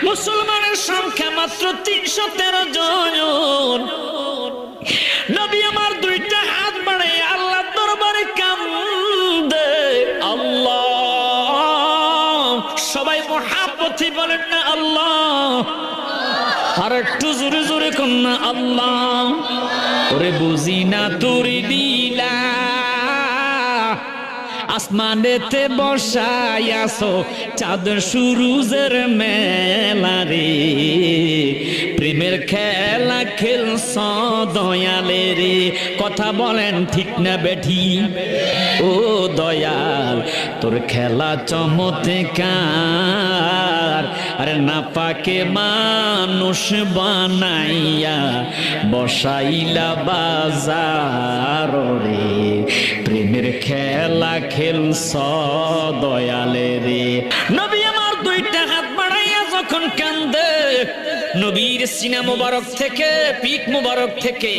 মুসলমানের সংখ্যা মাত্র 313 জন। নবী আমার দুইটা হাত বাড়াই আল্লাহর দরবারে কান্দে, আল্লাহ। সবাই মুহাব্বতে বলেন না আল্লাহ, আর একটু জোরে জোরে কন্যা আল্লাহ। ওরে বুঝি না তোর লীলা, আসমানেতে বসাইয়াছো চাঁদ সুরুজের মেলা রে, প্রেমের খেলা খেলছ দয়ালে রে। কথা বলেন ঠিক না বেঠি? ও দয়াল তোর খেলা চমৎকার, আরে না পাকে মানুষ বানাইয়া বসাইলা বাজার রে, প্রেমের খেলা খেলছ দয়ালে রে। নবী আমার দুইটা হাত বাড়াইয়া যখন কান্দে, নবীর সিনা মুবারক থেকে, পিঠ মুবারক থেকে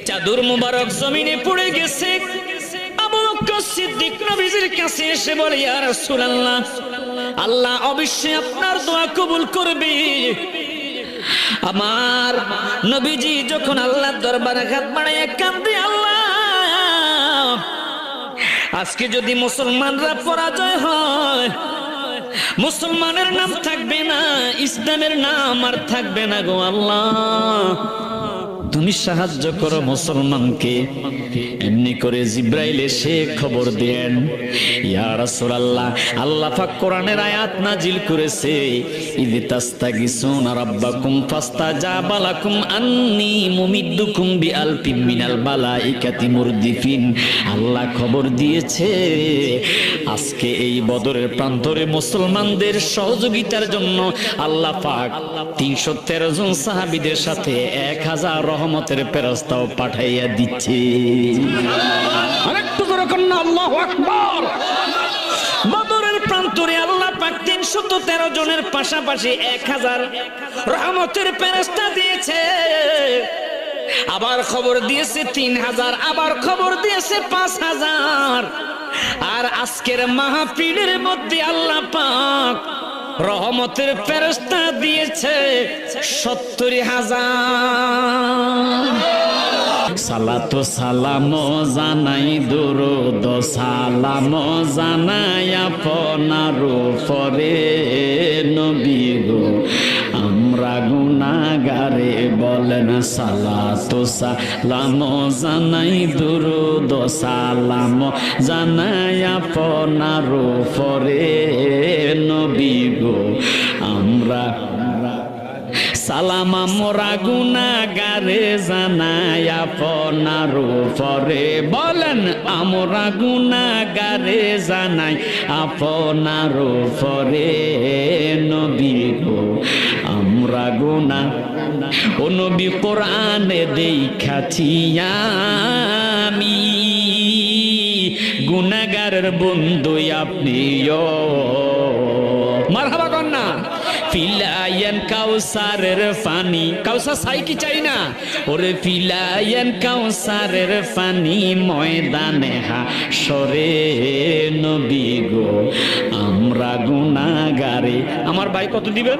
চাদর মুবারক জমিনে পড়ে গেছে। আবু বকর সিদ্দিক নবীজির কাছে এসে বলে, ইয়া রাসূলুল্লাহ, আল্লাহ অবশ্যই আপনার দোয়া কবুল করবে। আমার নবীজি যখন আল্লাহর দরবারে হাত বাড়াইয়া কান্দে, আল্লাহ আজকে যদি মুসলমানরা পরাজয় হয়, মুসলমানের নাম থাকবে না, ইসলামের নাম আর থাকবে না গো আল্লাহ, তুমি সাহায্য করো মুসলমানকে। এমনি করে জিব্রাইল এসে খবর দেন, ইয়া রাসূলুল্লাহ, আল্লাহ পাক কোরআনের আয়াত নাজিল করেছে, ইয তাস্তাগিসুনা রাব্বাকুম ফাস্তাজাবা লাকুম আন্নী মুমিদ্দুকুম বিআলফিম মিনাল মালাইকাতি মুরদিফিন। আল্লাহ খবর দিয়েছে আজকে এই বদরের প্রান্তরে মুসলমানদের সহযোগিতার জন্য আল্লাহ পাক 313 জন সাহাবীদের সাথে 1000 রহমতের ফেরেশতাও পাঠাইয়া দিচ্ছে। আরেকটু জোরে করুন আল্লাহু আকবার। বদরের প্রান্তরে আল্লাহ পাক 313 জনের পাশাপাশি 1000 রহমতের ফেরেশতা দিয়েছে। আবার খবর দিয়েছে 3000, আবার খবর দিয়েছে 5000। আর আজকের মাহফিলের মধ্যে আল্লাহ পাক রহমতের ফেরেশতা দিয়েছে 70,000। সালাত সালাম জানাই দুরুদ সালাম জানাই আপনার উপরে নবী গো, আমরা গুনাহগারে বলেন সালাত সালাম জানাই দুরুদ সালাম জানাই আপনার উপরে নবী গো, আমরা সালাম আমরা গুনাহগারে জানাই আপনার উপরে, বলেন আমরা গুনাহগারে জানাই আপনার উপরে নবী গো, আমরা গুনাহ ও নবী কোরআনে দেখাছি আমি, গুনাহগারের বন্ধু আপনিও। মারহাবা কন্যা। ফিলায়ান কাউসারের পানি, কাউসার চাই কি চাই না? ওরে ফিলায়ান কাউসারের পানি ময়দানে হাসরে নবী গো, আমরা গুনাহগারে। আমার ভাই কত দিবেন?